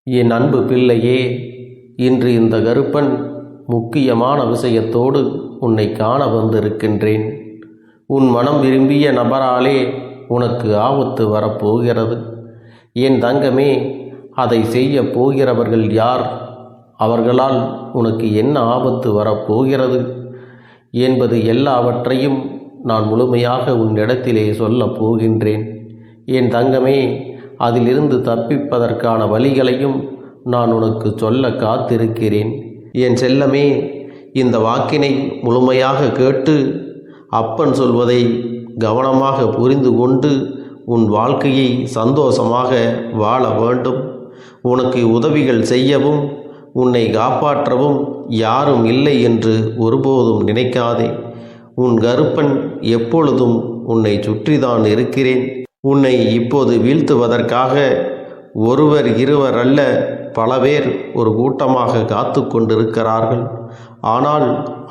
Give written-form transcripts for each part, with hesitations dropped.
என் அன்பு பிள்ளையே, இன்று இந்த கருப்பன் முக்கியமான விஷயத்தோடு உன்னை காண வந்திருக்கின்றேன். உன் மனம் விரும்பிய நபராலே உனக்கு ஆபத்து வரப்போகிறது. என் தங்கமே, அதை செய்ய போகிறவர்கள் யார்? அவர்களால் உனக்கு என்ன ஆபத்து வரப்போகிறது என்பது எல்லாவற்றையும் நான் முழுமையாக உன்னிடத்திலே சொல்லப் போகின்றேன். என் தங்கமே, அதிலிருந்து தப்பிப்பதற்கான வழிகளையும் நான் உனக்கு சொல்ல காத்திருக்கிறேன். என் செல்லமே, இந்த வாக்கினை முழுமையாக கேட்டு அப்பன் சொல்வதை கவனமாக புரிந்து கொண்டு உன் வாழ்க்கையை சந்தோஷமாக வாழ வேண்டும். உனக்கு உதவிகள் செய்யவும் உன்னை காப்பாற்றவும் யாரும் இல்லை என்று ஒருபோதும் நினைக்காதே. உன் கருப்பன் எப்பொழுதும் உன்னை சுற்றிதான் இருக்கிறேன். உன்னை இப்போது வீழ்த்துவதற்காக ஒருவர் இருவர் அல்ல, பல பேர் ஒரு கூட்டமாக காத்து கொண்டிருக்கிறார்கள். ஆனால்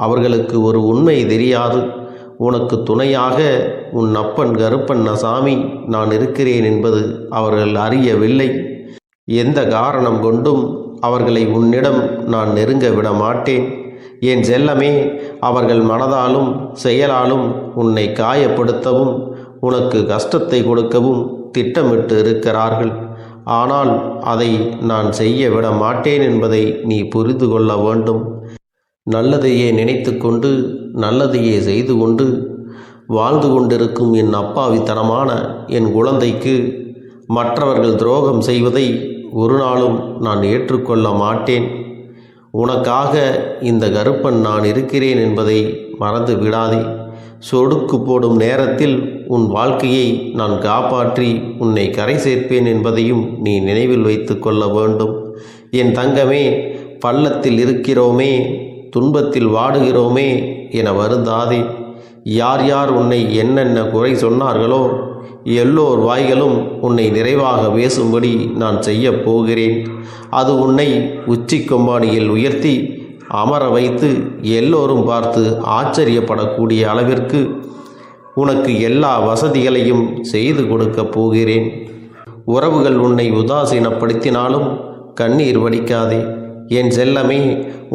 அவர்களுக்கு ஒரு உண்மை தெரியாது. உனக்கு துணையாக உன் அப்பன் கருப்பண்ணசாமி நான் இருக்கிறேன் என்பது அவர்கள் அறியவில்லை. எந்த காரணம் கொண்டும் அவர்களை உன்னிடம் நான் நெருங்க விட மாட்டேன். என் செல்லமே, அவர்கள் மனதாலும் செயலாலும் உன்னை காயப்படுத்தவும் உனக்கு கஷ்டத்தை கொடுக்கவும் திட்டமிட்டு இருக்கிறார்கள். ஆனால் அதை நான் செய்ய விட மாட்டேன் என்பதை நீ புரிந்து கொள்ள வேண்டும். நல்லதையே நினைத்து கொண்டு நல்லதையே செய்து கொண்டு வாழ்ந்து கொண்டிருக்கும் என் அப்பாவித்தனமான என் குழந்தைக்கு மற்றவர்கள் துரோகம் செய்வதை ஒரு நாளும் நான் ஏற்றுக்கொள்ள மாட்டேன். உனக்காக இந்த கருப்பன் நான் இருக்கிறேன் என்பதை மறந்து விடாதே. சொடுக்கு போடும் நேரத்தில் உன் வாழ்க்கையை நான் காப்பாற்றி உன்னை கரை சேர்ப்பேன் என்பதையும் நீ நினைவில் வைத்து கொள்ள வேண்டும். என் தங்கமே, பள்ளத்தில் இருக்கிறோமே, துன்பத்தில் வாடுகிறோமே என வருந்தாதே. யார் யார் உன்னை என்னென்ன குறை சொன்னார்களோ எல்லோர் வாய்களும் உன்னை நிறைவாக பேசும்படி நான் செய்ய போகிறேன். அது உன்னை உச்சி கொம்பானியில் உயர்த்தி அமர வைத்து எல்லோரும் பார்த்து ஆச்சரியப்படக்கூடிய அளவிற்கு உனக்கு எல்லா வசதிகளையும் செய்து கொடுக்கப் போகிறேன். உறவுகள் உன்னை உதாசீனப்படுத்தினாலும் கண்ணீர் வடிக்காதே. என் செல்லமே,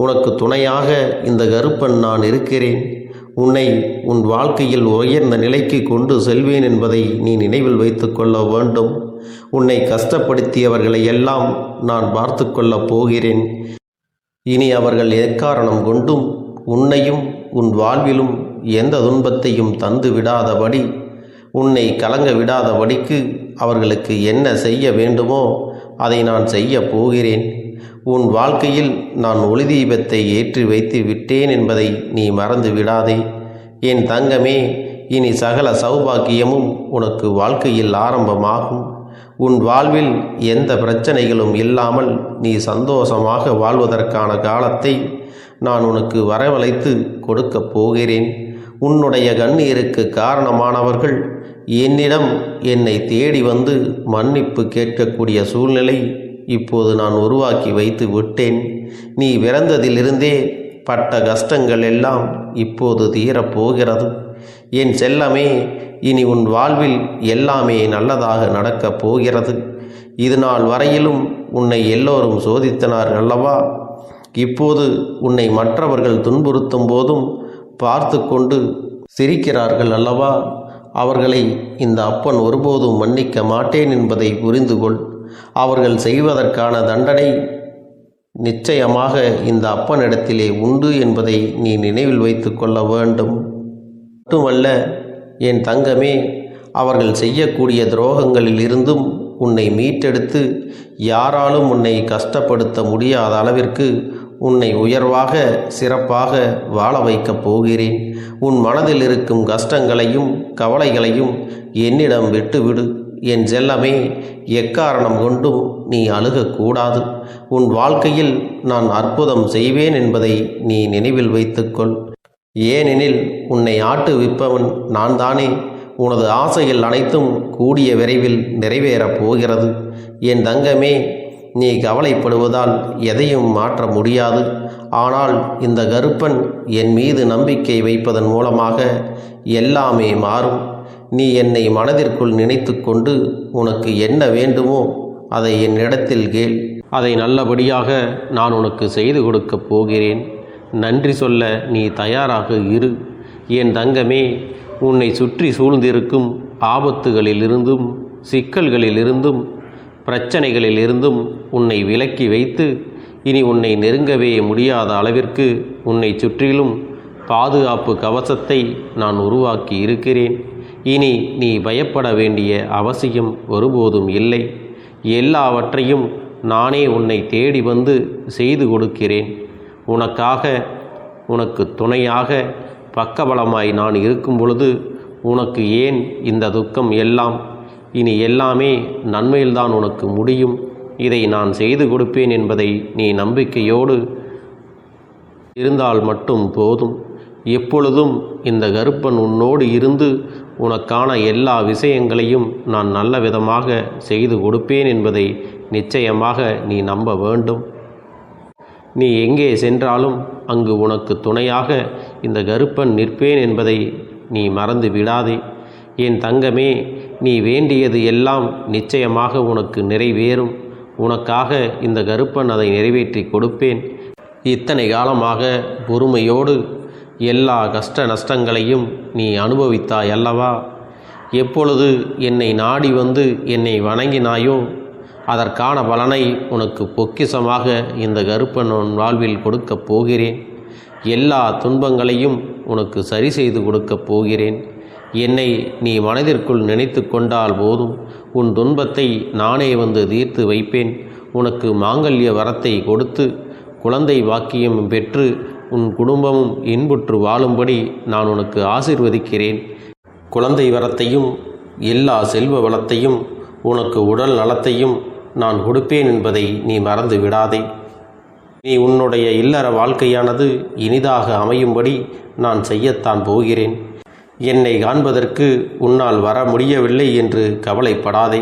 உனக்கு துணையாக இந்த கருப்பன் நான் இருக்கிறேன். உன்னை உன் வாழ்க்கையில் உயர்ந்த நிலைக்கு கொண்டு செல்வேன் என்பதை நீ நினைவில் வைத்து கொள்ள வேண்டும். உன்னை கஷ்டப்படுத்தியவர்களை எல்லாம் நான் பார்த்து கொள்ளப் போகிறேன். இனி அவர்கள் எக்காரணம் கொண்டும் உன்னையும் உன் வாழ்விலும் எந்த துன்பத்தையும் தந்து விடாதபடி, உன்னை கலங்க விடாதபடிக்கு அவர்களுக்கு என்ன செய்ய வேண்டுமோ அதை நான் செய்ய போகிறேன். உன் வாழ்க்கையில் நான் ஒளி தீபத்தை ஏற்றி வைத்து விட்டேன் என்பதை நீ மறந்து விடாதே. என் தங்கமே, இனி சகல சௌபாக்கியமும் உனக்கு வாழ்க்கையில் ஆரம்பமாகும். உன் வாழ்வில் எந்த பிரச்சனைகளும் இல்லாமல் நீ சந்தோஷமாக வாழ்வதற்கான காலத்தை நான் உனக்கு வரவழைத்து கொடுக்கப் போகிறேன். உன்னுடைய கண்ணீருக்கு காரணமானவர்கள் என்னிடம் என்னை தேடி வந்து மன்னிப்பு கேட்கக்கூடிய சூழ்நிலை இப்போது நான் உருவாக்கி வைத்து விட்டேன். நீ பிறந்ததிலிருந்தே பட்ட கஷ்டங்கள் எல்லாம் இப்போது தீரப்போகிறது. என் செல்லமே, இனி உன் வாழ்வில் எல்லாமே நல்லதாக நடக்கப் போகிறது. இது நாள் வரையிலும் உன்னை எல்லோரும் சோதித்தனர் அல்லவா? இப்போது உன்னை மற்றவர்கள் துன்புறுத்தும் போதும் பார்த்து கொண்டு சிரிக்கிறார்கள் அல்லவா? அவர்களை இந்த அப்பன் ஒருபோதும் மன்னிக்க மாட்டேன் என்பதை புரிந்து கொள். அவர்கள் செய்வதற்கான தண்டனை நிச்சயமாக இந்த அப்பனிடத்திலே உண்டு என்பதை நீ நினைவில் வைத்து கொள்ள வேண்டும். மட்டுமல்ல என் தங்கமே, அவர்கள் செய்யக்கூடிய துரோகங்களில் இருந்தும் உன்னை மீட்டெடுத்து யாராலும் உன்னை கஷ்டப்படுத்த முடியாத அளவிற்கு உன்னை உயர்வாக சிறப்பாக வாழ வைக்கப் போகிறேன். உன் மனதில் இருக்கும் கஷ்டங்களையும் கவலைகளையும் என்னிடம் விட்டுவிடு. என் செல்லமே, எக்காரணம் கொண்டும் நீ அழுகக்கூடாது. உன் வாழ்க்கையில் நான் அற்புதம் செய்வேன் என்பதை நீ நினைவில் வைத்துக்கொள். ஏனெனில் உன்னை ஆட்டுவிப்பவன் நான் தானே. உனது ஆசைகள் அனைத்தும் கூடிய விரைவில் நிறைவேறப் போகிறது. என் தங்கமே, நீ கவலைப்படுவதால் எதையும் மாற்ற முடியாது. ஆனால் இந்த கருப்பன் என் மீது நம்பிக்கை வைப்பதன் மூலமாக எல்லாமே மாறும். நீ என்னை மனதிற்குள் நினைத்து கொண்டு உனக்கு என்ன வேண்டுமோ அதை என்னிடத்தில் கேள். அதை நல்லபடியாக நான் உனக்கு செய்து கொடுக்கப் போகிறேன். நன்றி சொல்ல நீ தயாராக இரு. என் தங்கமே, உன்னை சுற்றி சூழ்ந்திருக்கும் ஆபத்துகளிலிருந்தும் சிக்கல்களிலிருந்தும் பிரச்சனைகளிலிருந்தும் உன்னை விலக்கி வைத்து இனி உன்னை நெருங்கவே முடியாத அளவிற்கு உன்னை சுற்றிலும் பாதுகாப்பு கவசத்தை நான் உருவாக்கி இருக்கிறேன். இனி நீ பயப்பட வேண்டிய அவசியம் ஒருபோதும் இல்லை. எல்லாவற்றையும் நானே உன்னை தேடி வந்து செய்து கொடுக்கிறேன். உனக்காக, உனக்கு துணையாக, பக்கபலமாய் நான் இருக்கும் பொழுது உனக்கு ஏன் இந்த துக்கம் எல்லாம்? இனி எல்லாமே நன்மையில்தான் உனக்கு முடியும். இதை நான் செய்து கொடுப்பேன் என்பதை நீ நம்பிக்கையோடு இருந்தால் மட்டும் போதும். எப்பொழுதும் இந்த கருப்பன் உன்னோடு இருந்து உனக்கான எல்லா விஷயங்களையும் நான் நல்ல விதமாக செய்து கொடுப்பேன் என்பதை நிச்சயமாக நீ நம்ப வேண்டும். நீ எங்கே சென்றாலும் அங்கு உனக்கு துணையாக இந்த கருப்பன் நிற்பேன் என்பதை நீ மறந்து விடாதே. என் தங்கமே, நீ வேண்டியது எல்லாம் நிச்சயமாக உனக்கு நிறைவேறும். உனக்காக இந்த கருப்பன் அதை நிறைவேற்றி கொடுப்பேன். இத்தனை காலமாக பொறுமையோடு எல்லா கஷ்ட நஷ்டங்களையும் நீ அனுபவித்தாய் அல்லவா? எப்பொழுது என்னை நாடி வந்து என்னை வணங்கினாயோ அதற்கான பலனை உனக்கு பொக்கிஷமாக இந்த கருப்பன் உன் வாழ்வில் கொடுக்கப் போகிறேன். எல்லா துன்பங்களையும் உனக்கு சரி செய்து கொடுக்கப் போகிறேன். என்னை நீ மனதிற்குள் நினைத்து கொண்டால் போதும், உன் துன்பத்தை நானே வந்து தீர்த்து வைப்பேன். உனக்கு மாங்கல்ய வரத்தை கொடுத்து குழந்தை வாக்கியம் பெற்று உன் குடும்பமும் இன்புற்று வாழும்படி நான் உனக்கு ஆசீர்வதிக்கிறேன். குழந்தை வரத்தையும் எல்லா செல்வ வளத்தையும் உனக்கு உடல் நலத்தையும் நான் கொடுப்பேன் என்பதை நீ மறந்து விடாதே. நீ உன்னுடைய இல்லற வாழ்க்கையானது இனிதாக அமையும்படி நான் செய்யத்தான் போகிறேன். என்னை காண்பதற்கு உன்னால் வர முடியவில்லை என்று கவலைப்படாதே.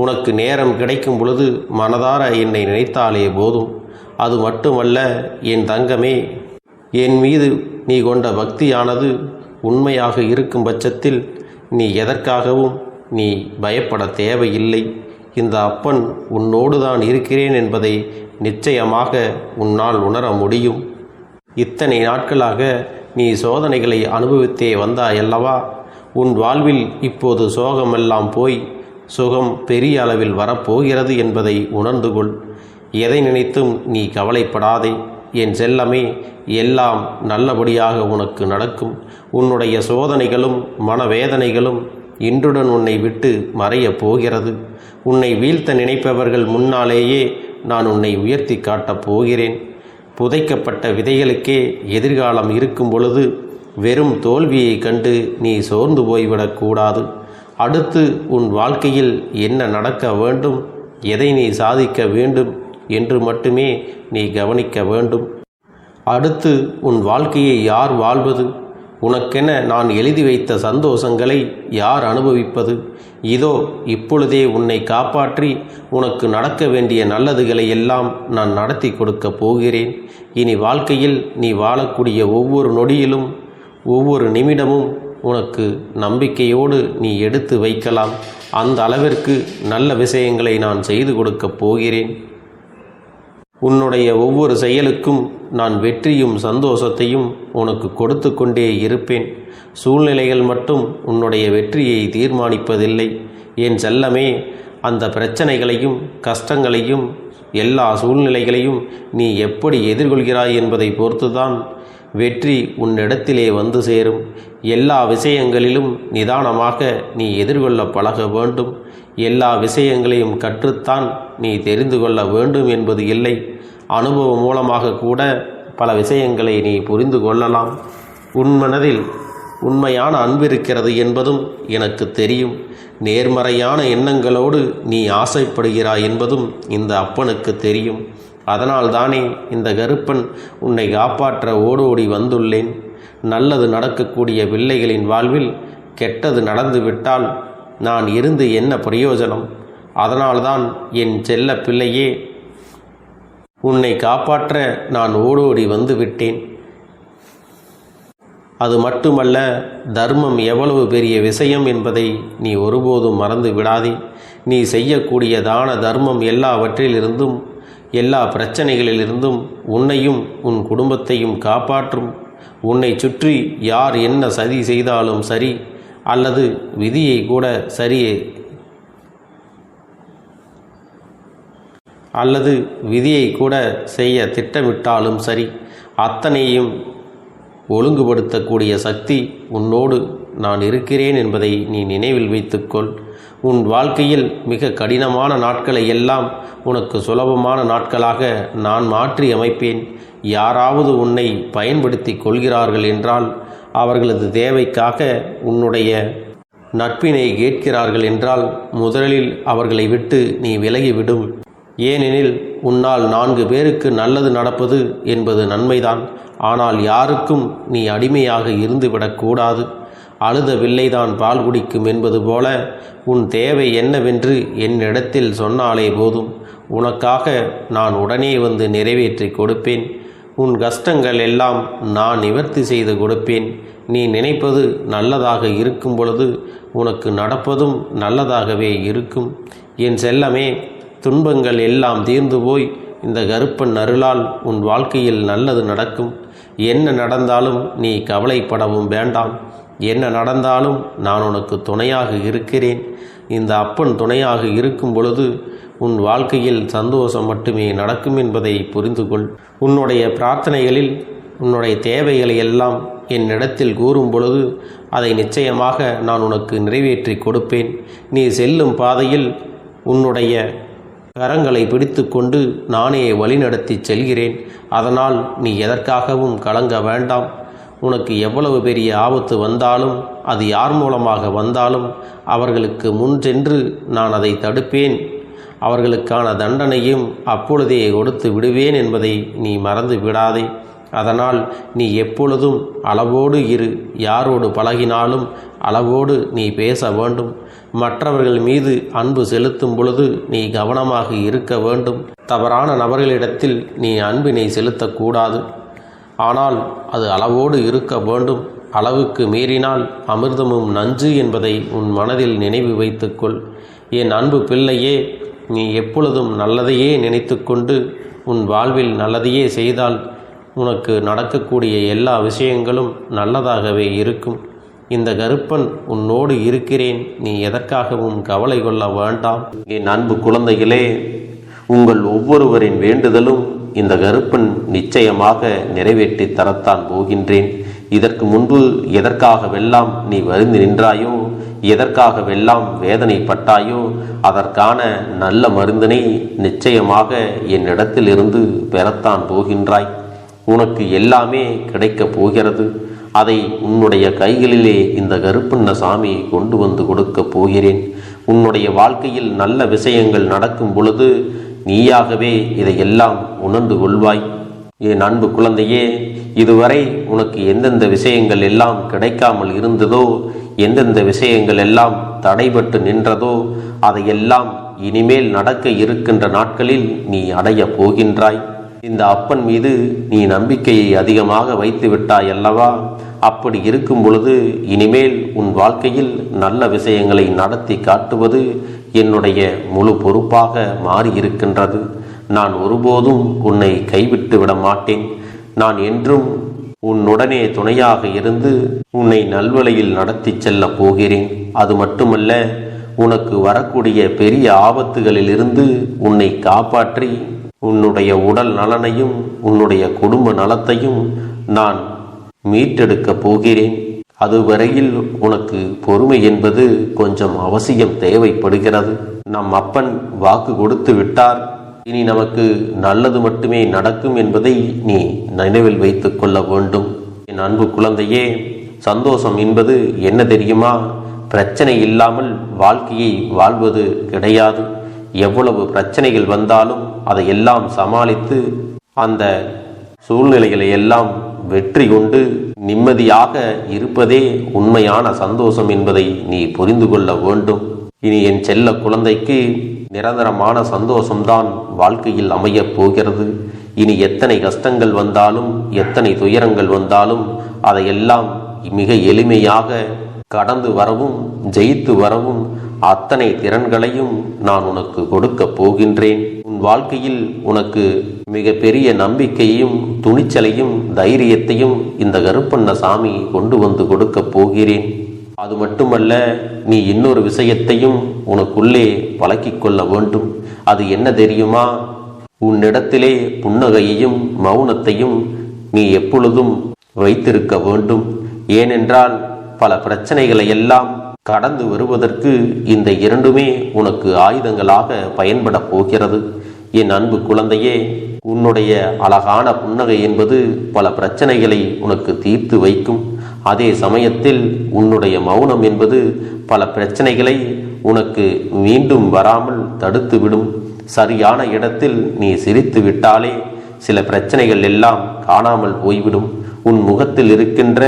உனக்கு நேரம் கிடைக்கும் பொழுது மனதார என்னை நினைத்தாலே போதும். அது மட்டுமல்ல என் தங்கமே, என் மீது நீ கொண்ட பக்தியானது உண்மையாக இருக்கும் பட்சத்தில் நீ எதற்காகவும் நீ பயப்பட தேவையில்லை. இந்த அப்பன் உன்னோடு தான் இருக்கிறேன் என்பதை நிச்சயமாக உன்னால் உணர முடியும். இத்தனை நாட்களாக நீ சோதனைகளை அனுபவித்தே வந்தாயல்லவா? உன் வாழ்வில் இப்போது சோகமெல்லாம் போய் சுகம் பெரிய அளவில் வரப்போகிறது என்பதை உணர்ந்து கொள். எதை நினைத்தும் நீ கவலைப்படாதே என் செல்லமே. எல்லாம் நல்லபடியாக உனக்கு நடக்கும். உன்னுடைய சோதனைகளும் மனவேதனைகளும் இன்றுடன் உன்னை விட்டு மறையப் போகிறது. உன்னை வீழ்த்த நினைப்பவர்கள் முன்னாலேயே நான் உன்னை உயர்த்தி காட்டப் போகிறேன். புதைக்கப்பட்ட விதைகளுக்கே எதிர்காலம் இருக்கும் பொழுது வெறும் தோல்வியை கண்டு நீ சோர்ந்து போய்விடக்கூடாது. அடுத்து உன் வாழ்க்கையில் என்ன நடக்க வேண்டும், எதை நீ சாதிக்க வேண்டும் என்று மட்டுமே நீ கவனிக்க வேண்டும். அடுத்து உன் வாழ்க்கையை யார் வாழ்வது? உனக்கென நான் எழுதி வைத்த சந்தோஷங்களை யார் அனுபவிப்பது? இதோ இப்பொழுதே உன்னை காப்பாற்றி உனக்கு நடக்க வேண்டிய நல்லதுகளை எல்லாம் நான் நடத்தி கொடுக்க போகிறேன். இனி வாழ்க்கையில் நீ வாழக்கூடிய ஒவ்வொரு நொடியிலும் ஒவ்வொரு நிமிடமும் உனக்கு நம்பிக்கையோடு நீ எடுத்து வைக்கலாம். அந்த அளவிற்கு நல்ல விஷயங்களை நான் செய்து கொடுக்கப் போகிறேன். உன்னுடைய ஒவ்வொரு செயலுக்கும் நான் வெற்றியும் சந்தோஷத்தையும் உனக்கு கொடுத்து கொண்டே இருப்பேன். சூழ்நிலைகள் மட்டும் உன்னுடைய வெற்றியை தீர்மானிப்பதில்லை என் செல்லமே. அந்த பிரச்சனைகளையும் கஷ்டங்களையும் எல்லா சூழ்நிலைகளையும் நீ எப்படி எதிர்கொள்கிறாய் என்பதை பொறுத்துதான் வெற்றி உன்னிடத்திலே வந்து சேரும். எல்லா விஷயங்களிலும் நிதானமாக நீ எதிர்கொள்ள பழக வேண்டும். எல்லா விஷயங்களையும் கற்றுத்தான் நீ தெரிந்து கொள்ள வேண்டும் என்பது இல்லை. அனுபவம் மூலமாக கூட பல விஷயங்களை நீ புரிந்து கொள்ளலாம். உன் மனதில் உண்மையான அன்பு இருக்கிறது என்பதும் எனக்கு தெரியும். நேர்மறையான எண்ணங்களோடு நீ ஆசைப்படுகிறாய் என்பதும் இந்த அப்பனுக்கு தெரியும். அதனால் தானே இந்த கருப்பன் உன்னை காப்பாற்ற ஓடோடி வந்துள்ளேன். நல்லது நடக்கக்கூடிய பிள்ளைகளின் வாழ்வில் கெட்டது நடந்துவிட்டால் நான் இருந்து என்ன பிரயோஜனம்? அதனால்தான் என் செல்ல பிள்ளையே, உன்னை காப்பாற்ற நான் ஓடோடி வந்து விட்டேன். அது மட்டுமல்ல, தர்மம் எவ்வளவு பெரிய விஷயம் என்பதை நீ ஒருபோதும் மறந்து விடாதே. நீ செய்யக்கூடிய தான தர்மம் எல்லாவற்றிலிருந்தும் எல்லா பிரச்சனைகளிலிருந்தும் உன்னையும் உன் குடும்பத்தையும் காப்பாற்றும். உன்னை சுற்றி யார் என்ன சதி செய்தாலும் சரி, அல்லது விதியை கூட செய்ய திட்டமிட்டாலும் சரி, அத்தனையும் ஒழுங்குபடுத்தக்கூடிய சக்தி உன்னோடு நான் இருக்கிறேன் என்பதை நீ நினைவில் வைத்துக்கொள். உன் வாழ்க்கையில் மிக கடினமான நாட்களை எல்லாம் உனக்கு சுலபமான நாட்களாக நான் மாற்றி அமைப்பேன். யாராவது உன்னை பயன்படுத்தி கொள்கிறார்கள் என்றால், அவர்களது தேவைக்காக உன்னுடைய நட்பினை கேட்கிறார்கள் என்றால், முதலில் அவர்களை விட்டு நீ விலகிவிடும். ஏனெனில் உன்னால் 4 பேருக்கு நல்லது நடப்பது என்பது நன்மைதான். ஆனால் யாருக்கும் நீ அடிமையாக இருந்துவிடக்கூடாது. அழுத வில்லைதான் பால் குடிக்கும் என்பது போல உன் தேவை என்னவென்று என்னிடத்தில் சொன்னாலே போதும். உனக்காக நான் உடனே வந்து நிறைவேற்றி கொடுப்பேன். உன் கஷ்டங்கள் எல்லாம் நான் நிவர்த்தி செய்து கொடுப்பேன். நீ நினைப்பது நல்லதாக இருக்கும் பொழுது உனக்கு நடப்பதும் நல்லதாகவே இருக்கும். என் செல்லமே, துன்பங்கள் எல்லாம் தீர்ந்து போய் இந்த கருப்பன் அருளால் உன் வாழ்க்கையில் நல்லது நடக்கும். என்ன நடந்தாலும் நீ கவலைப்படவும் வேண்டாம். என்ன நடந்தாலும் நான் உனக்கு துணையாக இருக்கிறேன். இந்த அப்பன் துணையாக இருக்கும் பொழுது உன் வாழ்க்கையில் சந்தோஷம் மட்டுமே நடக்கும் என்பதை புரிந்து கொள். உன்னுடைய பிரார்த்தனைகளில் உன்னுடைய தேவைகளை எல்லாம் என்னிடத்தில் கூறும் பொழுது அதை நிச்சயமாக நான் உனக்கு நிறைவேற்றி கொடுப்பேன். நீ செல்லும் பாதையில் உன்னுடைய கரங்களை பிடித்து கொண்டு நானே வழிநடத்தி செல்கிறேன். அதனால் நீ எதற்காகவும் கலங்க வேண்டாம். உனக்கு எவ்வளவு பெரிய ஆபத்து வந்தாலும், அது யார் மூலமாக வந்தாலும், அவர்களுக்கு முன் சென்று நான் அதை தடுப்பேன். அவர்களுக்கான தண்டனையும் அப்பொழுதே கொடுத்து விடுவேன் என்பதை நீ மறந்து விடாதே. அதனால் நீ எப்பொழுதும் அளவோடு இரு. யாரோடு பழகினாலும் அளவோடு நீ பேச வேண்டும். மற்றவர்கள் மீது அன்பு செலுத்தும் பொழுது நீ கவனமாக இருக்க வேண்டும். தவறான நபர்களிடத்தில் நீ அன்பினை செலுத்தக்கூடாது. ஆனால் அது அளவோடு இருக்க வேண்டும். அளவுக்கு மீறினால் அமிர்தமும் நஞ்சு என்பதை உன் மனதில் நினைவு வைத்துக்கொள். என் அன்பு பிள்ளையே, நீ எப்பொழுதும் நல்லதையே நினைத்து கொண்டு உன் வாழ்வில் நல்லதையே செய்தால் உனக்கு நடக்கக்கூடிய எல்லா விஷயங்களும் நல்லதாகவே இருக்கும். இந்த கருப்பன் உன்னோடு இருக்கிறேன். நீ எதற்காகவும் கவலை கொள்ள வேண்டாம். என் அன்பு குழந்தைகளே, உங்கள் ஒவ்வொருவரின் வேண்டுதலும் இந்த கருப்பன் நிச்சயமாக நிறைவேற்றி தரத்தான் போகின்றேன். இதற்கு முன்பு எதற்காகவெல்லாம் நீ வருந்தி நின்றாயோ, எதற்காகவெல்லாம் வேதனைப்பட்டாயோ, அதற்கான நல்ல மருந்தினை நிச்சயமாக என்னிடத்திலிருந்து பெறத்தான் போகின்றாய். உனக்கு எல்லாமே கிடைக்கப் போகிறது. அதை உன்னுடைய கைகளிலே இந்த கருப்பண்ண சாமி கொண்டு வந்து கொடுக்க போகிறேன். உன்னுடைய வாழ்க்கையில் நல்ல விஷயங்கள் நடக்கும் பொழுது நீயாகவே இதையெல்லாம் உணர்ந்து கொள்வாய். என் அன்பு குழந்தையே, இதுவரை உனக்கு எந்தெந்த விஷயங்கள் எல்லாம் கிடைக்காமல் இருந்ததோ, எந்தெந்த விஷயங்கள் எல்லாம் தடைபட்டு நின்றதோ, அதையெல்லாம் இனிமேல் நடக்க இருக்கின்ற நாட்களில் நீ அடைய போகின்றாய். இந்த அப்பன் மீது நீ நம்பிக்கையை அதிகமாக வைத்து விட்டாய் அல்லவா? அப்படி இருக்கும் பொழுது இனிமேல் உன் வாழ்க்கையில் நல்ல விஷயங்களை நடத்தி காட்டுவது என்னுடைய முழு பொறுப்பாக மாறியிருக்கின்றது. நான் ஒருபோதும் உன்னை கைவிட்டு விட மாட்டேன். நான் என்றும் உன்னுடனே துணையாக இருந்து உன்னை நல்வழியில் நடத்தி செல்ல போகிறேன். அது மட்டுமல்ல, உனக்கு வரக்கூடிய பெரிய ஆபத்துகளிலிருந்து உன்னை காப்பாற்றி உன்னுடைய உடல் நலனையும் உன்னுடைய குடும்ப நலத்தையும் நான் மீட்டெடுக்க போகிறேன். அதுவரையில் உனக்கு பொறுமை என்பது கொஞ்சம் அவசியம் தேவைப்படுகிறது. நம் அப்பன் வாக்கு கொடுத்து விட்டார். இனி நமக்கு நல்லது மட்டுமே நடக்கும் என்பதை நீ நினைவில் வைத்துக் கொள்ள வேண்டும். என் அன்பு குழந்தையே, சந்தோஷம் என்பது என்ன தெரியுமா? பிரச்சனை இல்லாமல் வாழ்க்கையை வாழ்வது கிடையாது. எவ்வளவு பிரச்சனைகள் வந்தாலும் அதையெல்லாம் சமாளித்து அந்த சூழ்நிலைகளை எல்லாம் வெற்றி கொண்டு நிம்மதியாக இருப்பதே உண்மையான சந்தோஷம் என்பதை நீ புரிந்து கொள்ள வேண்டும். இனி என் செல்ல குழந்தைக்கு நிரந்தரமான சந்தோஷம்தான் வாழ்க்கையில் அமையப் போகிறது. இனி எத்தனை கஷ்டங்கள் வந்தாலும், எத்தனை துயரங்கள் வந்தாலும் அதையெல்லாம் மிக எளிமையாக கடந்து வரவும் ஜெயித்து வரவும் அத்தனை திறன்களையும் நான் உனக்கு கொடுக்கப் போகின்றேன். உன் வாழ்க்கையில் உனக்கு மிக பெரிய நம்பிக்கையையும் துணிச்சலையும் தைரியத்தையும் இந்த கருப்பண்ணசாமி கொண்டு வந்து கொடுக்கப் போகிறேன். அது மட்டுமல்ல, நீ இன்னொரு விஷயத்தையும் உனக்குள்ளே பழக்கிக் கொள்ள வேண்டும். அது என்ன தெரியுமா? உன்னிடத்திலே புன்னகையையும் மௌனத்தையும் நீ எப்பொழுதும் வைத்திருக்க வேண்டும். ஏனென்றால் பல பிரச்சனைகளை எல்லாம் கடந்து வருவதற்கு இந்த இரண்டுமே உனக்கு ஆயுதங்களாக பயன்பட போகிறது. என் அன்பு குழந்தையே, உன்னுடைய அழகான புன்னகை என்பது பல பிரச்சனைகளை உனக்கு தீர்த்து வைக்கும். அதே சமயத்தில் உன்னுடைய மௌனம் என்பது பல பிரச்சனைகளை உனக்கு மீண்டும் வராமல் தடுத்துவிடும். சரியான இடத்தில் நீ சிரித்து விட்டாலே சில பிரச்சனைகள் எல்லாம் காணாமல் போய்விடும். உன் முகத்தில் இருக்கின்ற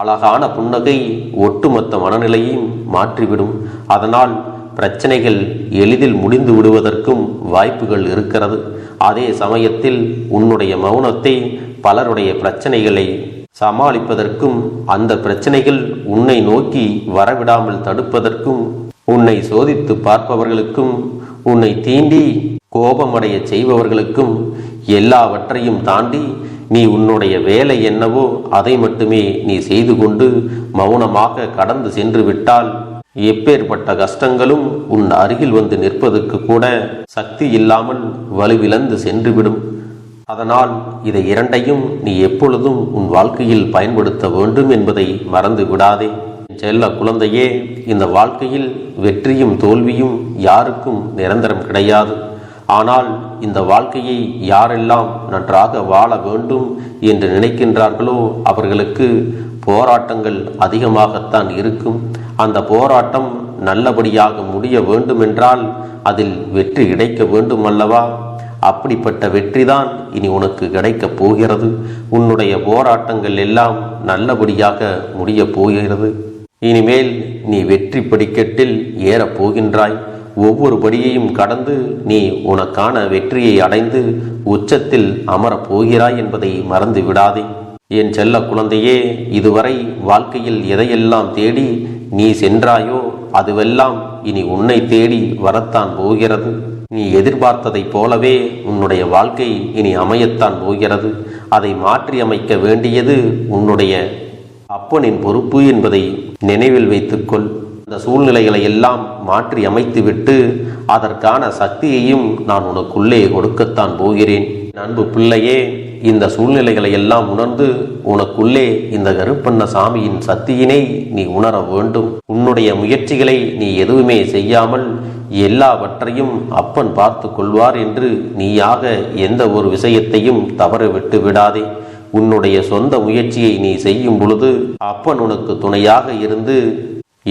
அழகான புன்னகை ஒட்டுமொத்த மனநிலையையும் மாற்றிவிடும். அதனால் பிரச்சனைகள் எளிதில் முடிந்து விடுவதற்கும் வாய்ப்புகள் இருக்கிறது. அதே சமயத்தில் உன்னுடைய மௌனத்தை பலருடைய பிரச்சனைகளை சமாளிப்பதற்கும் அந்த பிரச்சனைகள் உன்னை நோக்கி வரவிடாமல் தடுப்பதற்கும் உன்னை சோதித்து பார்ப்பவர்களுக்கும் உன்னை தீண்டி கோபமடைய செய்பவர்களுக்கும் எல்லாவற்றையும் தாண்டி நீ உன்னுடைய வேலை என்னவோ அதை மட்டுமே நீ செய்து கொண்டு மௌனமாக கடந்து சென்று விட்டால் எப்பேற்பட்ட கஷ்டங்களும் உன் அருகில் வந்து நிற்பதற்கு கூட சக்தி இல்லாமல் வலுவிழந்து சென்றுவிடும். அதனால் இதை இரண்டையும் நீ எப்பொழுதும் உன் வாழ்க்கையில் பயன்படுத்த வேண்டும் என்பதை மறந்து விடாதே. செல்ல குழந்தையே, இந்த வாழ்க்கையில் வெற்றியும் தோல்வியும் யாருக்கும் நிரந்தரம் கிடையாது. ஆனால் இந்த வாழ்க்கையை யாரெல்லாம் நன்றாக வாழ வேண்டும் என்று நினைக்கின்றார்களோ அவர்களுக்கு போராட்டங்கள் அதிகமாகத்தான் இருக்கும். அந்த போராட்டம் நல்லபடியாக முடிய வேண்டுமென்றால் அதில் வெற்றி கிடைக்க வேண்டும் அல்லவா? அப்படிப்பட்ட வெற்றிதான் இனி உனக்கு கிடைக்கப் போகிறது. உன்னுடைய போராட்டங்கள் எல்லாம் நல்லபடியாக முடியப் போகிறது. இனிமேல் நீ வெற்றி படிக்கட்டில் ஏறப் போகின்றாய். ஒவ்வொரு படியையும் கடந்து நீ உனக்கான வெற்றியை அடைந்து உச்சத்தில் அமரப் போகிறாய் என்பதை மறந்து விடாதே. என் செல்ல குழந்தையே, இதுவரை வாழ்க்கையில் எதையெல்லாம் தேடி நீ சென்றாயோ அதுவெல்லாம் இனி உன்னை தேடி வரத்தான் போகிறது. நீ எதிர்பார்த்ததைப் போலவே உன்னுடைய வாழ்க்கை இனி அமையத்தான் போகிறது. அதை மாற்றி அமைக்க வேண்டியது உன்னுடைய அப்பனின் பொறுப்பு என்பதை நினைவில் வைத்துக்கொள். அந்த சூழ்நிலைகளை எல்லாம் மாற்றி அமைத்துவிட்டு அதற்கான சக்தியையும் நான் உனக்குள்ளே கொடுக்கத்தான் போகிறேன். அன்பு பிள்ளையே, இந்த சூழ்நிலைகளை எல்லாம் உணர்ந்து உனக்குள்ளே இந்த கருப்பண்ணசாமியின் சக்தியினை நீ உணர வேண்டும். உன்னுடைய முயற்சிகளை நீ எதுவுமே செய்யாமல் எல்லாவற்றையும் அப்பன் பார்த்து கொள்வார் என்று நீயாக எந்த ஒரு விஷயத்தையும் தவற விட்டு விடாதே. உன்னுடைய சொந்த முயற்சியை நீ செய்யும் பொழுது அப்பன் உனக்கு துணையாக இருந்து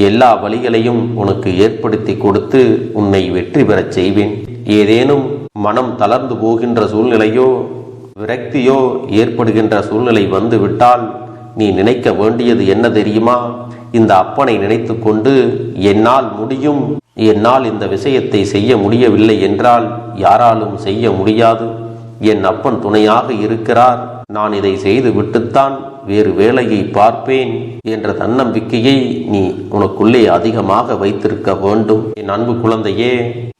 எல்லா வழிகளையும் உனக்கு ஏற்படுத்தி கொடுத்து உன்னை வெற்றி பெறச் செய்வேன். ஏதேனும் மனம் தளர்ந்து போகின்ற சூழ்நிலையோ விரக்தியோ ஏற்படுகின்ற சூழ்நிலை வந்து விட்டால் நீ நினைக்க வேண்டியது என்ன தெரியுமா? இந்த அப்பனை நினைத்து கொண்டு என்னால் முடியும், என்னால் இந்த விஷயத்தை செய்ய முடியவில்லை என்றால் யாராலும் செய்ய முடியாது, என் அப்பன் துணையாக இருக்கிறார், நான் இதை செய்து விட்டுத்தான் வேறு வேலையை பார்ப்பேன் என்ற தன்னம்பிக்கையை நீ உனக்குள்ளே அதிகமாக வைத்திருக்க வேண்டும். என் அன்பு குழந்தையே,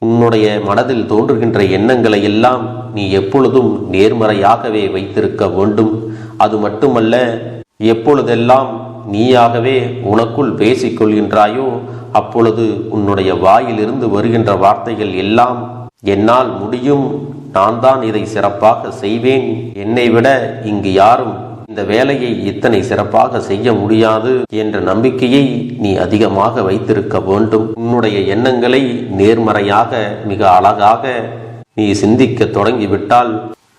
உன்னுடைய மனதில் தோன்றுகின்ற எண்ணங்களை எல்லாம் நீ எப்பொழுதும் நேர்மறையாகவே வைத்திருக்க வேண்டும். அது மட்டுமல்ல, எப்பொழுதெல்லாம் நீயாகவே உனக்குள் பேசிக்கொள்கின்றாயோ அப்பொழுது உன்னுடைய வாயிலிருந்து வருகின்ற வார்த்தைகள் எல்லாம் என்னால் முடியும், நான் தான் இதை சிறப்பாக செய்வேன், என்னை விட இங்கு யாரும் இந்த வேலையை இத்தனை சிறப்பாக செய்ய முடியாது என்ற நம்பிக்கையை நீ அதிகமாக வைத்திருக்க வேண்டும். உன்னுடைய எண்ணங்களை நேர்மறையாக மிக அழகாக நீ சிந்திக்க தொடங்கிவிட்டால்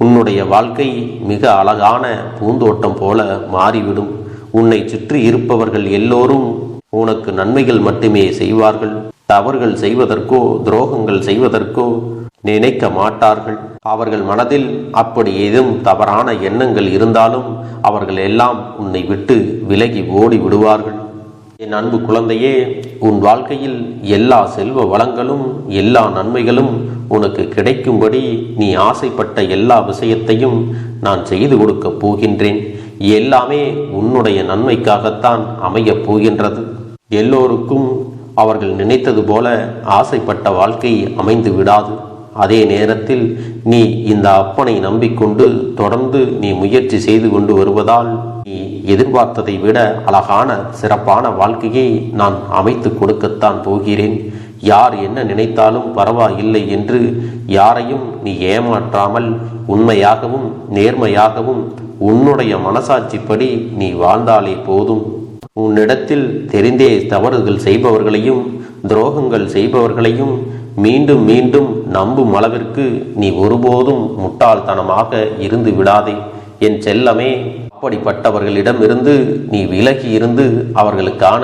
உன்னுடைய வாழ்க்கை மிக அழகான பூந்தோட்டம் போல மாறிவிடும். உன்னை சுற்றி இருப்பவர்கள் எல்லோரும் உனக்கு நன்மைகள் மட்டுமே செய்வார்கள். தவறுகள் செய்வதற்கோ துரோகங்கள் செய்வதற்கோ நினைக்க மாட்டார்கள். அவர்கள் மனதில் அப்படி ஏதும் தவறான எண்ணங்கள் இருந்தாலும் அவர்கள் எல்லாம் உன்னை விட்டு விலகி ஓடி விடுவார்கள். என் அன்பு குழந்தையே, உன் வாழ்க்கையில் எல்லா செல்வ வளங்களும் எல்லா நன்மைகளும் உனக்கு கிடைக்கும்படி நீ ஆசைப்பட்ட எல்லா விஷயத்தையும் நான் செய்து கொடுக்கப் போகின்றேன். எல்லாமே உன்னுடைய நன்மைக்காகத்தான் அமையப் போகின்றது. எல்லோருக்கும் அவர்கள் நினைத்தது போல ஆசைப்பட்ட வாழ்க்கை அமைந்து விடாது. அதே நேரத்தில் நீ இந்த அப்பனை நம்பிக்கொண்டு தொடர்ந்து நீ முயற்சி செய்து கொண்டு வருவதால் நீ எதிர்பார்த்ததை விட அழகான சிறப்பான வாழ்க்கையை நான் அமைத்து கொடுக்கத்தான் போகிறேன். யார் என்ன நினைத்தாலும் பரவாயில்லை என்று யாரையும் நீ ஏமாற்றாமல் உண்மையாகவும் நேர்மையாகவும் உன்னுடைய மனசாட்சிப்படி நீ வாழ்ந்தாலே போதும். உன்னிடத்தில் தெரிந்தே தவறுகள் செய்பவர்களையும் துரோகங்கள் செய்பவர்களையும் மீண்டும் மீண்டும் நம்பும் அளவிற்கு நீ ஒருபோதும் முட்டாள்தனமாக இருந்து விடாதே என் செல்லமே. அப்படிப்பட்டவர்களிடமிருந்து நீ விலகி இருந்து அவர்களுக்கான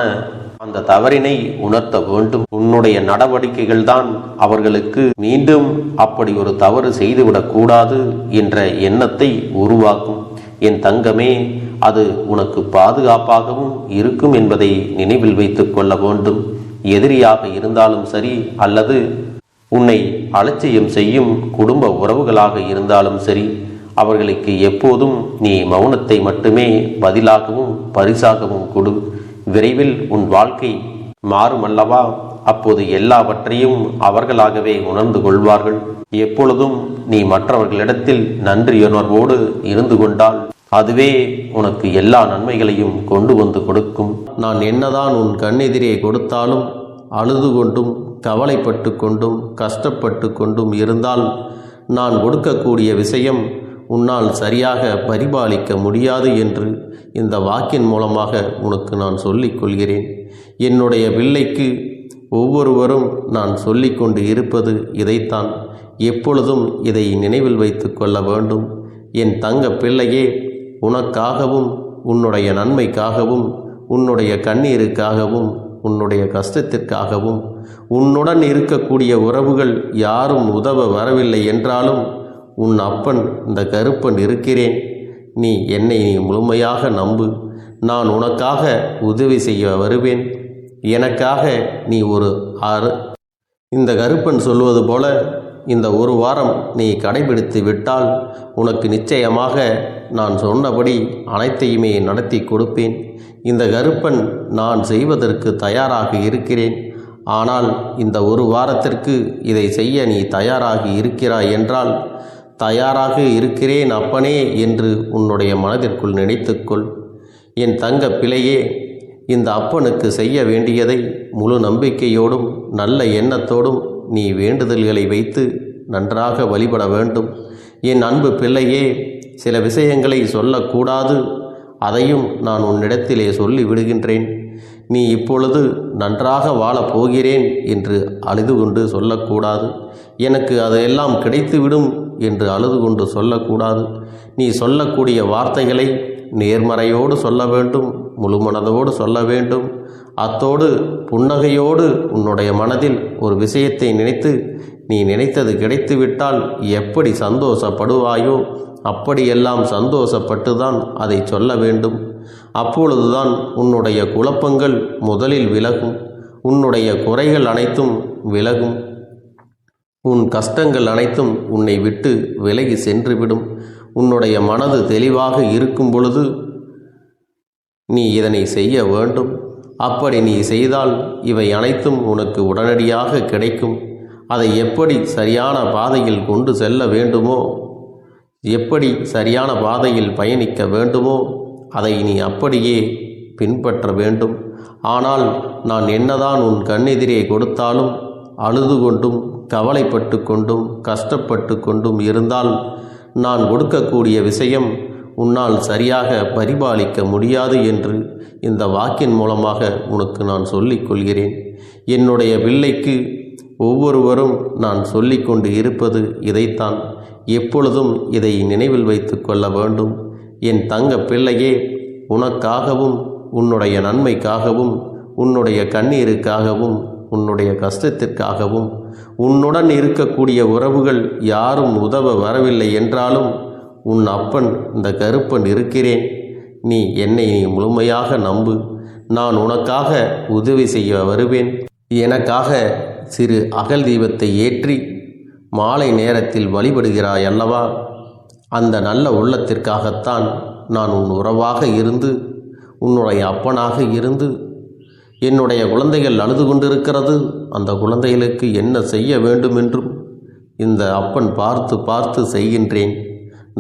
அந்த தவறினை உணர்த்த வேண்டும். உன்னுடைய நடவடிக்கைகள் தான் அவர்களுக்கு மீண்டும் அப்படி ஒரு தவறு செய்துவிடக் கூடாது என்ற எண்ணத்தை உருவாக்கும். என் தங்கமே, அது உனக்கு பாதுகாப்பாகவும் இருக்கும் என்பதை நினைவில் வைத்துக் கொள்ள வேண்டும். எதிரியாக இருந்தாலும் சரி அல்லது உன்னை அலட்சியம் செய்யும் குடும்ப உறவுகளாக இருந்தாலும் சரி, அவர்களுக்கு எப்போதும் நீ மௌனத்தை மட்டுமே பதிலாகவும் பரிசாகவும் கொடு. விரைவில் உன் வாழ்க்கை மாறுமல்லவா? அப்போது எல்லாவற்றையும் அவர்களாகவே உணர்ந்து கொள்வார்கள். எப்பொழுதும் நீ மற்றவர்களிடத்தில் நன்றியுணர்வோடு இருந்து கொண்டால் அதுவே உனக்கு எல்லா நன்மைகளையும் கொண்டு வந்து கொடுக்கும். நான் என்னதான் உன் கண்ணெதிரே கொடுத்தாலும் அழுது கொண்டும் கவலைப்பட்டு கொண்டும் கஷ்டப்பட்டு கொண்டும் இருந்தால் நான் கொடுக்கக்கூடிய விஷயம் உன்னால் சரியாக பரிபாலிக்க முடியாது என்று இந்த வாக்கின் மூலமாக உனக்கு நான் சொல்லிக் கொள்கிறேன். என்னுடைய பிள்ளைக்கு ஒவ்வொருவரும் நான் சொல்லிக்கொண்டு இருப்பது இதைத்தான். எப்பொழுதும் இதை நினைவில் வைத்து கொள்ள வேண்டும். என் தங்க பிள்ளையே, உனக்காகவும் உன்னுடைய நன்மைக்காகவும் உன்னுடைய கண்ணீருக்காகவும் உன்னுடைய கஷ்டத்திற்காகவும் உன்னுடன் இருக்கக்கூடிய உறவுகள் யாரும் உதவ வரவில்லை என்றாலும் உன் அப்பன் இந்த கருப்பன் இருக்கிறேன். நீ என்னை முழுமையாக நம்பு. நான் உனக்காக உதவி செய்ய வருவேன். எனக்காக நீ இந்த கருப்பன் சொல்வது போல இந்த ஒரு வாரம் நீ கடைபிடித்து விட்டால் உனக்கு நிச்சயமாக நான் சொன்னபடி அனைத்தையுமே நடத்தி கொடுப்பேன். இந்த கருப்பன் நான் செய்வதற்கு தயாராக இருக்கிறேன். ஆனால் இந்த ஒரு வாரத்திற்கு இதை செய்ய நீ தயாராகி இருக்கிறாய் என்றால், தயாராக இருக்கிறேன் அப்பனே என்று உன்னுடைய மனதிற்குள் நினைத்துக்கொள். என் தங்க பிள்ளையே, இந்த அப்பனுக்கு செய்ய வேண்டியதை முழு நம்பிக்கையோடும் நல்ல எண்ணத்தோடும் நீ வேண்டுதல்களை வைத்து நன்றாக வழிபட வேண்டும். என் அன்பு பிள்ளையே, சில விஷயங்களை சொல்லக்கூடாது, அதையும் நான் உன்னிடத்திலே சொல்லி விடுகின்றேன். நீ இப்பொழுது நன்றாக வாழப் போகிறேன் என்று அழுது கொண்டு சொல்லக்கூடாது. எனக்கு அதையெல்லாம் கிடைத்துவிடும் என்று அழுது கொண்டு சொல்லக்கூடாது. நீ சொல்லக்கூடிய வார்த்தைகளை நேர்மறையோடு சொல்ல வேண்டும், முழுமனதோடு சொல்ல வேண்டும். அத்தோடு புன்னகையோடு உன்னுடைய மனதில் ஒரு விஷயத்தை நினைத்து நீ நினைத்தது கிடைத்துவிட்டால் எப்படி சந்தோஷப்படுவாயோ அப்படியெல்லாம் சந்தோஷப்பட்டுதான் அதை சொல்ல வேண்டும். அப்பொழுதுதான் உன்னுடைய குழப்பங்கள் முதலில் விலகும், உன்னுடைய குறைகள் அனைத்தும் விலகும், உன் கஷ்டங்கள் அனைத்தும் உன்னை விட்டு விலகி சென்றுவிடும். உன்னுடைய மனது தெளிவாக இருக்கும் பொழுது நீ இதனை செய்ய வேண்டும். அப்படி நீ செய்தால் இவை அனைத்தும் உனக்கு உடனடியாக கிடைக்கும். அதை எப்படி சரியான பாதையில் கொண்டு செல்ல வேண்டுமோ, எப்படி சரியான பாதையில் பயணிக்க வேண்டுமோ அதை நீ அப்படியே பின்பற்ற வேண்டும். ஆனால் நான் என்னதான் உன் கண்ணெதிரே கொடுத்தாலும் அழுது கொண்டும் கவலைப்பட்டு கொண்டும் கஷ்டப்பட்டு கொண்டும் இருந்தால் நான் கொடுக்கக்கூடிய விஷயம் உன்னால் சரியாக பரிபாலிக்க முடியாது என்று இந்த வாக்கின் மூலமாக உனக்கு நான் சொல்லிக் கொள்கிறேன். என்னுடைய பிள்ளைக்கு ஒவ்வொருவரும் நான் சொல்லிக்கொண்டு இருப்பது இதைத்தான். எப்பொழுதும் இதை நினைவில் வைத்து கொள்ள வேண்டும். என் தங்க பிள்ளையே, உனக்காகவும் உன்னுடைய நன்மைக்காகவும் உன்னுடைய கண்ணீருக்காகவும் உன்னுடைய கஷ்டத்திற்காகவும் உன்னுடன் இருக்கக்கூடிய உறவுகள் யாரும் உதவ வரவில்லை என்றாலும் உன் அப்பன் இந்த கருப்பன் இருக்கிறேன். நீ என்னை முழுமையாக நம்பு. நான் உனக்காக உதவி செய்ய வருவேன். எனக்காக சிறு அகல் தீபத்தை ஏற்றி மாலை நேரத்தில் வழிபடுகிறாய் அல்லவா? அந்த நல்ல உள்ளத்திற்காகத்தான் நான் உன் உறவாக இருந்து உன்னுடைய அப்பனாக இருந்து என்னுடைய குழந்தைகள் அழுது கொண்டிருக்கிறது, அந்த குழந்தைகளுக்கு என்ன செய்ய வேண்டும் என்றும் இந்த அப்பன் பார்த்து பார்த்து செய்கின்றேன்.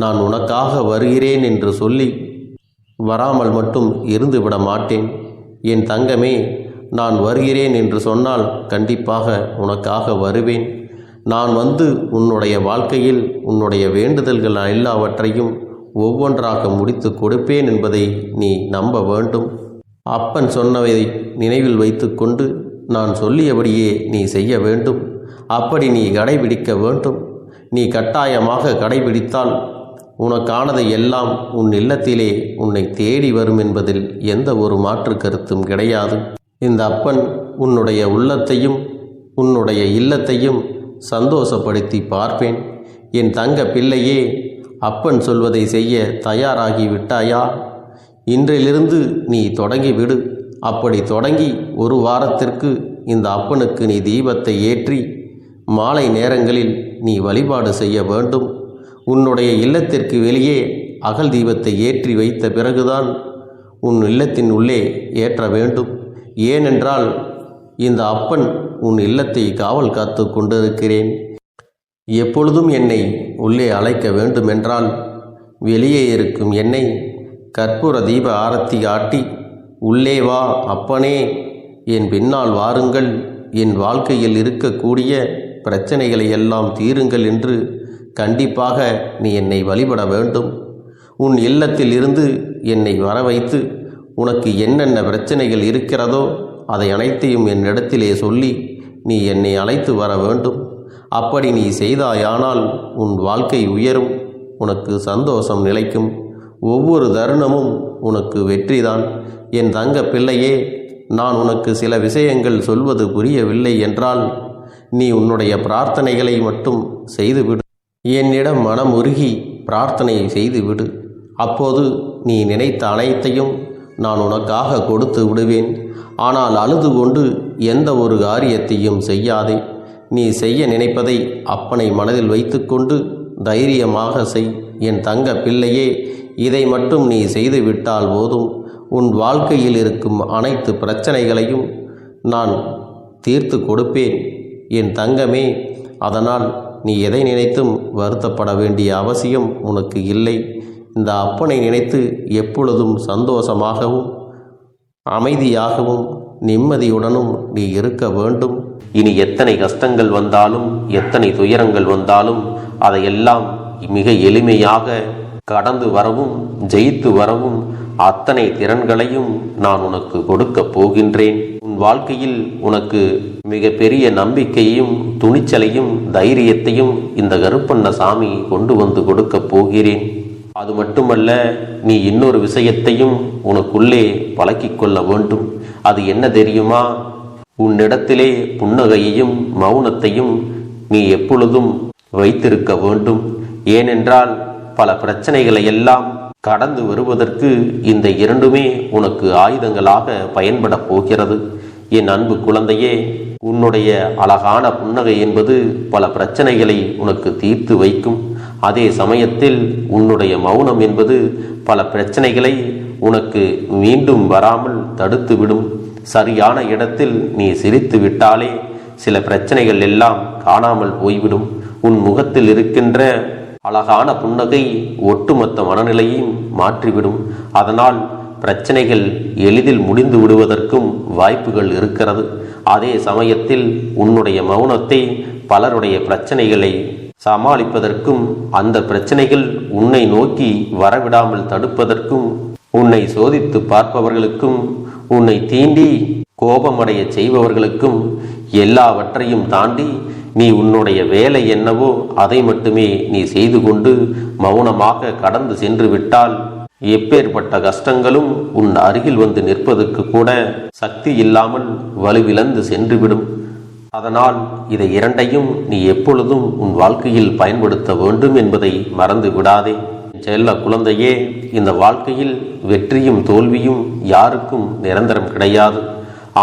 நான் உனக்காக வருகிறேன் என்று சொல்லி வராமல் மட்டும் இருந்துவிட மாட்டேன். என் தங்கமே, நான் வருகிறேன் என்று சொன்னால் கண்டிப்பாக உனக்காக வருவேன். நான் வந்து உன்னுடைய வாழ்க்கையில் உன்னுடைய வேண்டுதல்கள் எல்லாவற்றையும் ஒவ்வொன்றாக முடித்து கொடுப்பேன் என்பதை நீ நம்ப வேண்டும். அப்பன் சொன்னதை நினைவில் வைத்துக்கொண்டு நான் சொல்லியபடியே நீ செய்ய வேண்டும். அப்படி நீ கடைபிடிக்க வேண்டும். நீ கட்டாயமாக கடைபிடித்தால் உனக்கானதை எல்லாம் உன் இல்லத்திலே உன்னை தேடி வரும் என்பதில் எந்த ஒரு மாற்று கருத்தும் கிடையாது. இந்த அப்பன் உன்னுடைய உள்ளத்தையும் உன்னுடைய இல்லத்தையும் சந்தோஷப்படுத்தி பார்ப்பேன். என் தங்க பிள்ளையே, அப்பன் சொல்வதை செய்ய தயாராகி விட்டாயா? இன்றிலிருந்து நீ தொடங்கிவிடு. அப்படி தொடங்கி ஒரு வாரத்திற்கு இந்த அப்பனுக்கு நீ தீபத்தை ஏற்றி மாலை நேரங்களில் நீ வழிபாடு செய்ய வேண்டும். உன்னுடைய இல்லத்திற்கு வெளியே அகல் தீபத்தை ஏற்றி வைத்த பிறகுதான் உன் இல்லத்தின் உள்ளே ஏற்ற வேண்டும். ஏனென்றால் இந்த அப்பன் உன் இல்லத்தை காவல் காத்து கொண்டிருக்கிறேன். எப்பொழுதும் என்னை உள்ளே அழைக்க வேண்டுமென்றால் வெளியே இருக்கும் என்னை கற்பூர தீப ஆரத்தி காட்டி உள்ளே வா அப்பனே, என் பின்னால் வாருங்கள், என் வாழ்க்கையில் இருக்கக்கூடிய பிரச்சனைகளை எல்லாம் தீருங்கள் என்று கண்டிப்பாக நீ என்னை வழிபட வேண்டும். உன் இல்லத்தில் இருந்து என்னை வர வைத்து உனக்கு என்னென்ன பிரச்சனைகள் இருக்கிறதோ அதை அனைத்தையும் என்னிடத்திலே சொல்லி நீ என்னை அழைத்து வர வேண்டும். அப்படி நீ செய்தாயானால் உன் வாழ்க்கை உயரும், உனக்கு சந்தோஷம் நிலைக்கும், ஒவ்வொரு தருணமும் உனக்கு வெற்றிதான். என் தங்க பிள்ளையே, நான் உனக்கு சில விஷயங்கள் சொல்வது புரியவில்லை என்றால் நீ உன்னுடைய பிரார்த்தனைகளை மட்டும் செய்துவிடு. என்னிடம் மனம் உருகி பிரார்த்தனையை செய்துவிடு. அப்போது நீ நினைத்த அனைத்தையும் நான் உனக்காக கொடுத்து விடுவேன். ஆனால் அழுது கொண்டு எந்த ஒரு காரியத்தையும் செய்யாதே. நீ செய்ய நினைப்பதை அப்பனை மனதில் வைத்துக்கொண்டு தைரியமாக செய். என் தங்க பிள்ளையே, இதை மட்டும் நீ செய்துவிட்டால் போதும். உன் வாழ்க்கையில் இருக்கும் அனைத்து பிரச்சனைகளையும் நான் தீர்த்து கொடுப்பேன் என் தங்கமே. அதனால் நீ எதை நினைத்தும் வருத்தப்பட வேண்டிய அவசியம் உனக்கு இல்லை. இந்த அப்பனை நினைத்து எப்பொழுதும் சந்தோஷமாகவும் அமைதியாகவும் நிம்மதியுடனும் நீ இருக்க வேண்டும். இனி எத்தனை கஷ்டங்கள் வந்தாலும் எத்தனை துயரங்கள் வந்தாலும் அதையெல்லாம் மிக எளிமையாக கடந்து வரவும் ஜெயித்து வரவும் அத்தனை திறன்களையும் நான் உனக்கு கொடுக்க போகின்றேன். உன் வாழ்க்கையில் உனக்கு மிக பெரிய நம்பிக்கையையும் துணிச்சலையும் தைரியத்தையும் இந்த கருப்பண்ணசாமி கொண்டு வந்து கொடுக்க போகிறேன். அது மட்டுமல்ல, நீ இன்னொரு விஷயத்தையும் உனக்குள்ளே பழக்கிக் கொள்ள வேண்டும். அது என்ன தெரியுமா? உன்னிடத்திலே புன்னகையையும் மௌனத்தையும் நீ எப்பொழுதும் வைத்திருக்க வேண்டும். ஏனென்றால் பல பிரச்சனைகளை எல்லாம் கடந்து வருவதற்கு இந்த இரண்டுமே உனக்கு ஆயுதங்களாக பயன்பட போகிறது. என் அன்பு குழந்தையே, உன்னுடைய அழகான புன்னகை என்பது பல பிரச்சனைகளை உனக்கு தீர்த்து வைக்கும். அதே சமயத்தில் உன்னுடைய மௌனம் என்பது பல பிரச்சனைகளை உனக்கு மீண்டும் வராமல் தடுத்துவிடும். சரியான இடத்தில் நீ சிரித்து விட்டாலே சில பிரச்சனைகள் எல்லாம் காணாமல் போய்விடும். உன் முகத்தில் இருக்கின்ற அழகான புன்னகை ஒட்டுமொத்த மனநிலையையும் மாற்றிவிடும். அதனால் பிரச்சனைகள் எளிதில் முடிந்து விடுவதற்கும் வாய்ப்புகள் இருக்கிறது. அதே சமயத்தில் உன்னுடைய மௌனத்தை பலருடைய பிரச்சனைகளை சமாளிப்பதற்கும் அந்த பிரச்சனைகள் உன்னை நோக்கி வரவிடாமல் தடுப்பதற்கும் உன்னை சோதித்து பார்ப்பவர்களுக்கும் உன்னை தீண்டி கோபமடைய செய்பவர்களுக்கும் எல்லாவற்றையும் தாண்டி நீ உன்னுடைய வேலை என்னவோ அதை மட்டுமே நீ செய்து கொண்டு மௌனமாக கடந்து சென்று விட்டால் எப்பேற்பட்ட கஷ்டங்களும் உன் அருகில் வந்து நிற்பதற்கு கூட சக்தி இல்லாமல் வலுவிழந்து சென்றுவிடும். அதனால் இதை இரண்டையும் நீ எப்பொழுதும் உன் வாழ்க்கையில் பயன்படுத்த வேண்டும் என்பதை மறந்து விடாதே. செல்ல குழந்தையே, இந்த வாழ்க்கையில் வெற்றியும் தோல்வியும் யாருக்கும் நிரந்தரம் கிடையாது.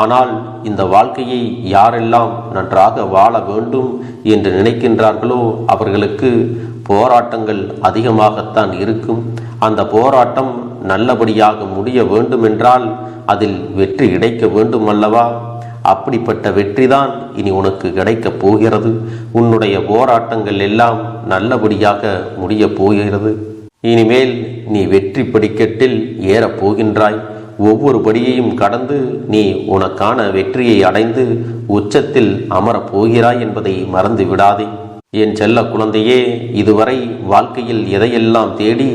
ஆனால் இந்த வாழ்க்கையை யாரெல்லாம் நன்றாக வாழ வேண்டும் என்று நினைக்கின்றார்களோ அவர்களுக்கு போராட்டங்கள் அதிகமாகத்தான் இருக்கும். அந்த போராட்டம் நல்லபடியாக முடிய வேண்டுமென்றால் அதில் வெற்றி கிடைக்க வேண்டும் அல்லவா? அப்படிப்பட்ட வெற்றிதான் இனி உனக்கு கிடைக்கப் போகிறது. உன்னுடைய போராட்டங்கள் எல்லாம் நல்லபடியாக முடியப் போகிறது. இனிமேல் நீ வெற்றி படிக்கட்டில் ஏறப் போகின்றாய். ஒவ்வொரு படியையும் கடந்து நீ உனக்கான வெற்றியை அடைந்து உச்சத்தில் அமரப் போகிறாய் என்பதை மறந்து விடாதே. என் செல்ல குழந்தையே, இதுவரை வாழ்க்கையில் எதையெல்லாம் தேடி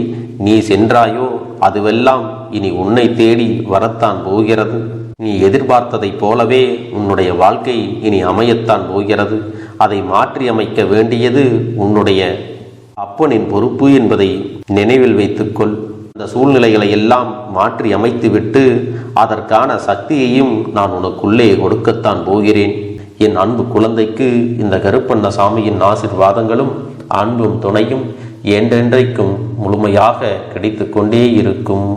நீ சென்றாயோ அதுவெல்லாம் இனி உன்னை தேடி வரத்தான் போகிறது. நீ எதிர்பார்த்ததைப் போலவே உன்னுடைய வாழ்க்கை இனி அமையத்தான் போகிறது. அதை மாற்றி அமைக்க வேண்டியது உன்னுடைய அப்பனின் பொறுப்பு என்பதை நினைவில் வைத்துக்கொள். அந்த சூழ்நிலைகளை எல்லாம் மாற்றி அமைத்துவிட்டு அதற்கான சக்தியையும் நான் உனக்குள்ளே கொடுக்கத்தான் போகிறேன். என் அன்பு குழந்தைக்கு இந்த கருப்பண்ணசாமியின் ஆசீர்வாதங்களும் அன்பும் துணையும் என்றென்றைக்கும் முழுமையாக கிடைத்து கொண்டே இருக்கும்.